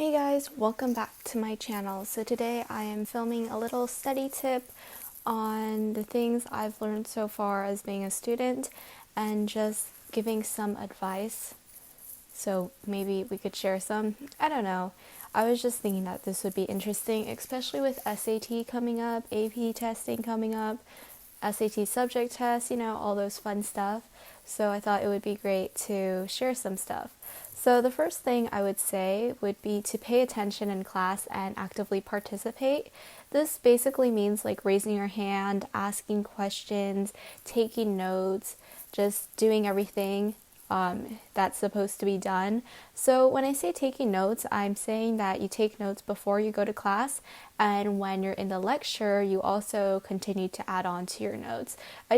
Hey guys, welcome back to my channel. So today I am filming a little study tip on the things I've learned so far as being a student and just giving some advice. So maybe we could share some. I don't know. I was just thinking that this would be interesting, especially with SAT coming up, AP testing coming up, SAT subject tests, all those fun stuff. So I thought it would be great to share some stuff. So the first thing I would say would be to pay attention in class and actively participate. This basically means like raising your hand, asking questions, taking notes, just doing everything that's supposed to be done. So when I say taking notes, I'm saying that you take notes before you go to class, and when you're in the lecture, you also continue to add on to your notes. I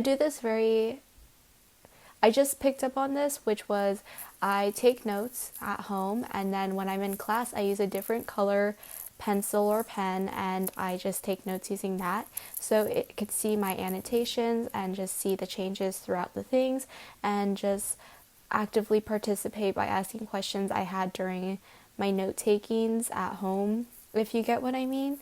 just picked up on this, which was I take notes at home, and then when I'm in class, I use a different color pencil or pen, and I just take notes using that. So it could see my annotations and just see the changes throughout the things, and just actively participate by asking questions I had during my note takings at home, if you get what I mean.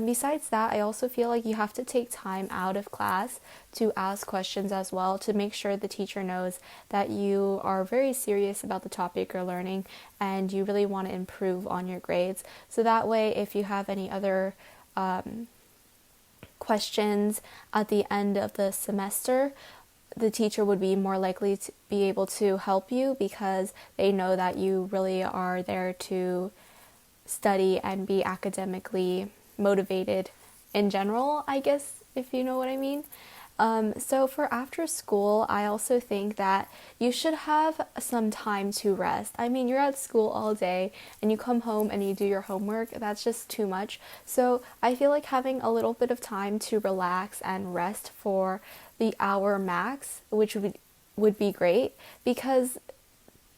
Besides that, I also feel like you have to take time out of class to ask questions as well to make sure the teacher knows that you are very serious about the topic you're learning and you really want to improve on your grades. So that way, if you have any other questions at the end of the semester, the teacher would be more likely to be able to help you because they know that you really are there to study and be academically motivated in general, I guess, if you know what I mean. So for after school, I also think that you should have some time to rest. I mean, you're at school all day and you come home and you do your homework. That's just too much. So I feel like having a little bit of time to relax and rest for the hour max, which would be great, because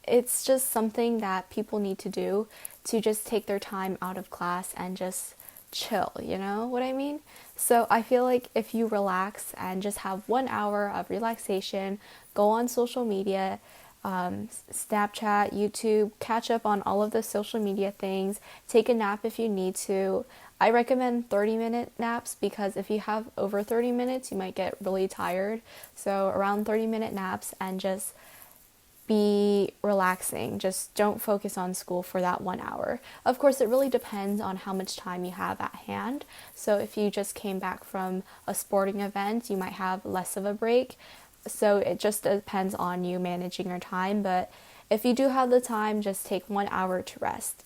it's just something that people need to do to just take their time out of class and just chill, you know what I mean? So I feel like if you relax and just have 1 hour of relaxation, go on social media, Snapchat, YouTube, catch up on all of the social media things, take a nap if you need to. I recommend 30-minute naps because if you have over 30 minutes, you might get really tired. So around 30-minute naps and just be relaxing. Just don't focus on school for that 1 hour. Of course, it really depends on how much time you have at hand. So if you just came back from a sporting event, you might have less of a break. So it just depends on you managing your time. But if you do have the time, just take 1 hour to rest.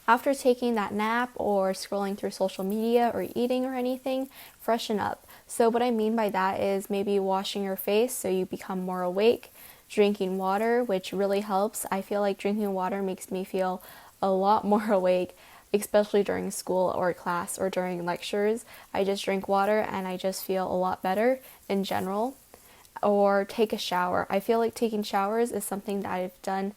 After taking that nap or scrolling through social media or eating or anything, freshen up. So what I mean by that is maybe washing your face so you become more awake, drinking water, which really helps. I feel like drinking water makes me feel a lot more awake, especially during school or class or during lectures. I just drink water and I just feel a lot better in general. Or take a shower. I feel like taking showers is something that I've done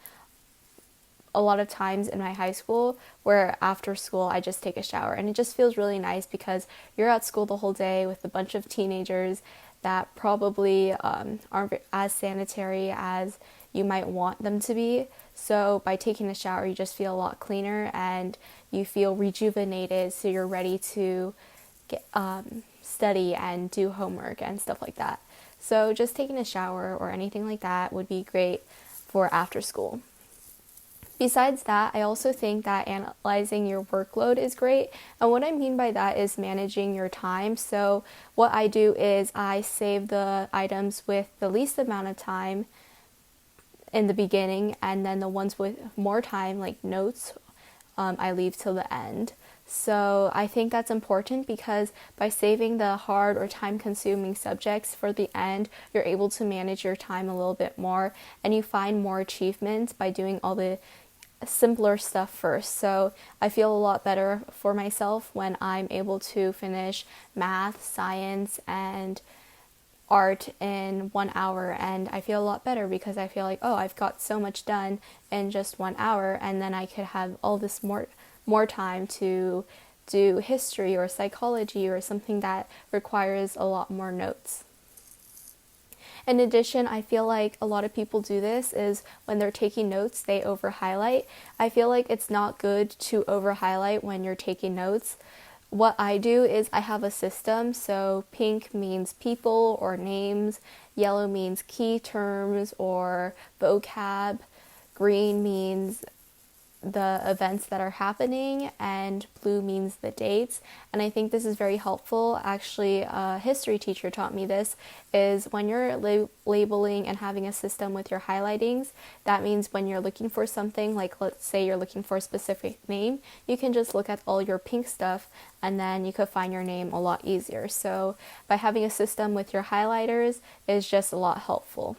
a lot of times in my high school, where after school I just take a shower, and it just feels really nice because you're at school the whole day with a bunch of teenagers that probably aren't as sanitary as you might want them to be. So by taking a shower, you just feel a lot cleaner and you feel rejuvenated, so you're ready to study and do homework and stuff like that. So just taking a shower or anything like that would be great for after school. Besides that, I also think that analyzing your workload is great. And what I mean by that is managing your time. So what I do is I save the items with the least amount of time in the beginning, and then the ones with more time, like notes, I leave till the end. So I think that's important because by saving the hard or time-consuming subjects for the end, you're able to manage your time a little bit more, and you find more achievements by doing all the simpler stuff first. So I feel a lot better for myself when I'm able to finish math, science, and art in 1 hour, and I feel a lot better because I feel like, oh, I've got so much done in just 1 hour, and then I could have all this more time to do history or psychology or something that requires a lot more notes. In addition, I feel like a lot of people do this is when they're taking notes, they over highlight. I feel like it's not good to over highlight when you're taking notes. What I do is I have a system, so pink means people or names, yellow means key terms or vocab, green means the events that are happening, and blue means the dates. And I think this is very helpful. Actually, a history teacher taught me this, is when you're labeling and having a system with your highlightings, that means when you're looking for something, like let's say you're looking for a specific name, you can just look at all your pink stuff and then you could find your name a lot easier. So by having a system with your highlighters is just a lot helpful.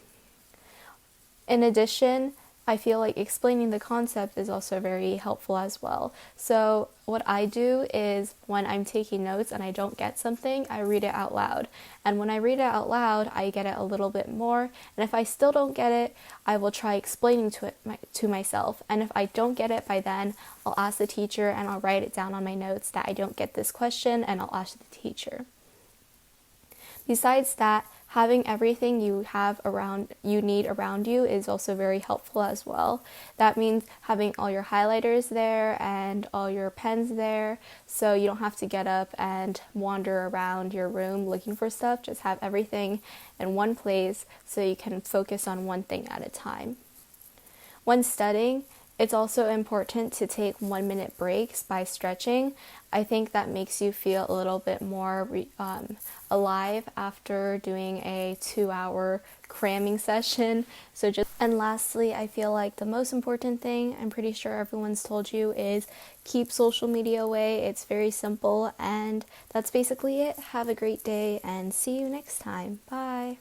In addition, I feel like explaining the concept is also very helpful as well. So what I do is when I'm taking notes and I don't get something, I read it out loud. And when I read it out loud, I get it a little bit more. And if I still don't get it, I will try explaining to myself. And if I don't get it by then, I'll ask the teacher and I'll write it down on my notes that I don't get this question, and I'll ask the teacher. Besides that, having everything you need around you is also very helpful as well. That means having all your highlighters there and all your pens there, so you don't have to get up and wander around your room looking for stuff. Just have everything in one place so you can focus on one thing at a time. When studying, it's also important to take 1-minute breaks by stretching. I think that makes you feel a little bit more alive after doing a 2-hour cramming session. And lastly, I feel like the most important thing, I'm pretty sure everyone's told you, is keep social media away. It's very simple, and that's basically it. Have a great day and see you next time. Bye.